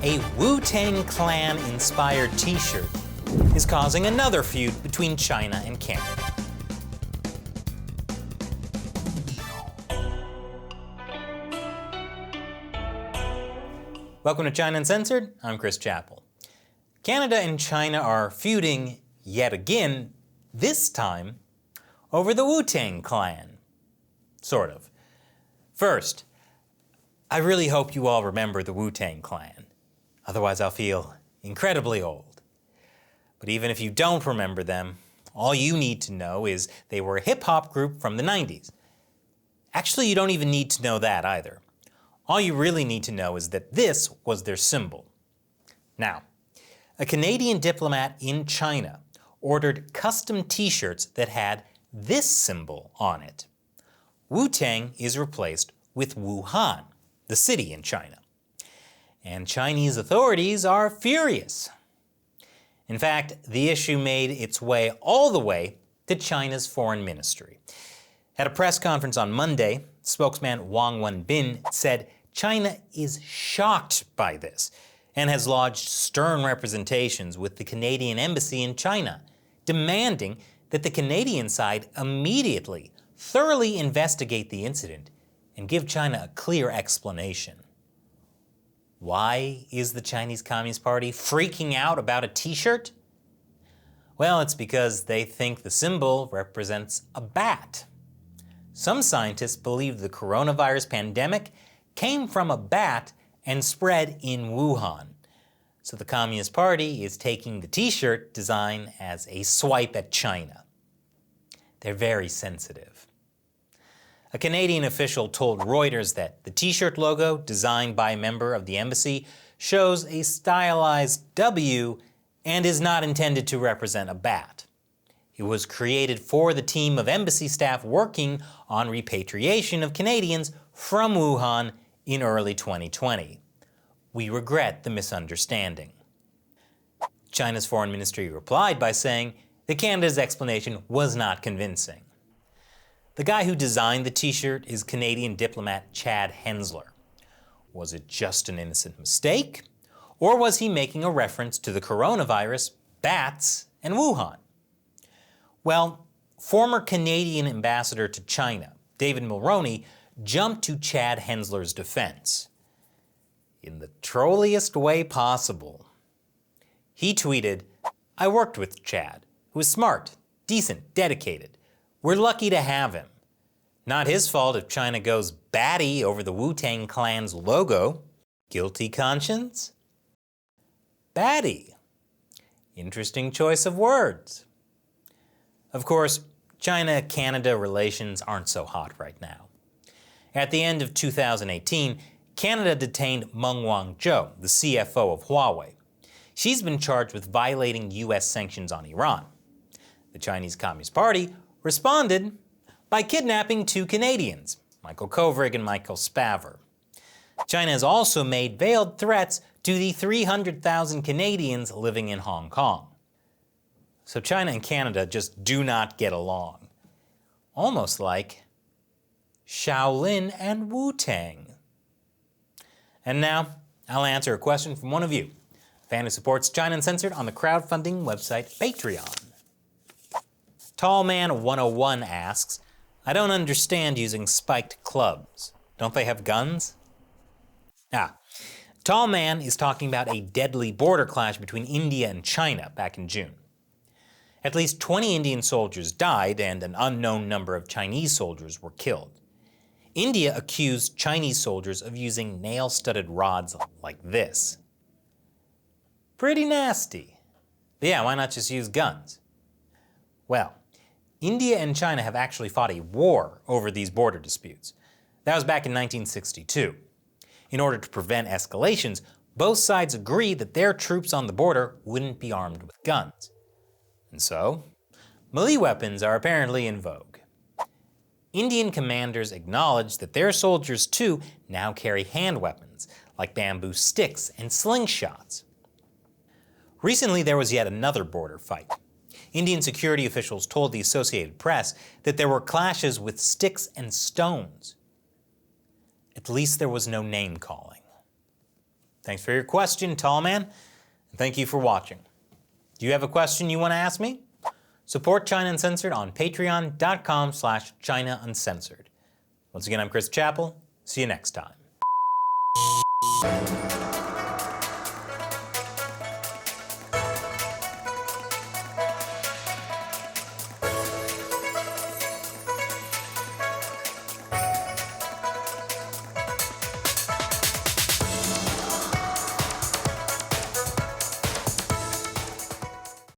A Wu Tang Clan inspired T-shirt is causing another feud between China and Canada. Welcome to China Uncensored. I'm Chris Chappell. Canada and China are feuding yet again, this time over the Wu Tang Clan. Sort of. First, I really hope you all remember the Wu Tang Clan. Otherwise I'll feel incredibly old. But even if you don't remember them, all you need to know is they were a hip-hop group from the 90s. Actually, you don't even need to know that either. All you really need to know is that this was their symbol. Now, a Canadian diplomat in China ordered custom T-shirts that had this symbol on it. Wu-Tang is replaced with Wuhan, the city in China. And Chinese authorities are furious. In fact, the issue made its way all the way to China's foreign ministry. At a press conference on Monday, spokesman Wang Wenbin said China is shocked by this and has lodged stern representations with the Canadian embassy in China, demanding that the Canadian side immediately, thoroughly investigate the incident and give China a clear explanation. Why is the Chinese Communist Party freaking out about a T-shirt? Well, it's because they think the symbol represents a bat. Some scientists believe the coronavirus pandemic came from a bat and spread in Wuhan. So the Communist Party is taking the T-shirt design as a swipe at China. They're very sensitive. A Canadian official told Reuters that the T-shirt logo, designed by a member of the embassy, shows a stylized W and is not intended to represent a bat. It was created for the team of embassy staff working on repatriation of Canadians from Wuhan in early 2020. We regret the misunderstanding. China's foreign ministry replied by saying that Canada's explanation was not convincing. The guy who designed the T-shirt is Canadian diplomat Chad Hensler. Was it just an innocent mistake? Or was he making a reference to the coronavirus, bats, and Wuhan? Well, former Canadian ambassador to China, David Mulroney, jumped to Chad Hensler's defense. In the trolliest way possible. He tweeted, "I worked with Chad, who is smart, decent, dedicated. We're lucky to have him. Not his fault if China goes batty over the Wu-Tang Clan's logo. Guilty conscience? Batty. Interesting choice of words." Of course, China-Canada relations aren't so hot right now. At the end of 2018, Canada detained Meng Wanzhou, the CFO of Huawei. She's been charged with violating US sanctions on Iran. The Chinese Communist Party responded by kidnapping two Canadians, Michael Kovrig and Michael Spavor. China has also made veiled threats to the 300,000 Canadians living in Hong Kong. So China and Canada just do not get along. Almost like Shaolin and Wu-Tang. And now, I'll answer a question from one of you, a fan who supports China Uncensored on the crowdfunding website Patreon. Tallman101 asks, "I don't understand using spiked clubs. Don't they have guns?" Tallman is talking about a deadly border clash between India and China back in June. At least 20 Indian soldiers died and an unknown number of Chinese soldiers were killed. India accused Chinese soldiers of using nail-studded rods like this. Pretty nasty. But yeah, why not just use guns? Well, India and China have actually fought a war over these border disputes. That was back in 1962. In order to prevent escalations, both sides agreed that their troops on the border wouldn't be armed with guns. And so, melee weapons are apparently in vogue. Indian commanders acknowledged that their soldiers too now carry hand weapons, like bamboo sticks and slingshots. Recently there was yet another border fight. Indian security officials told the Associated Press that there were clashes with sticks and stones. At least there was no name-calling. Thanks for your question, tall man, and thank you for watching. Do you have a question you want to ask me? Support China Uncensored on patreon.com/China Uncensored. Once again, I'm Chris Chappell. See you next time.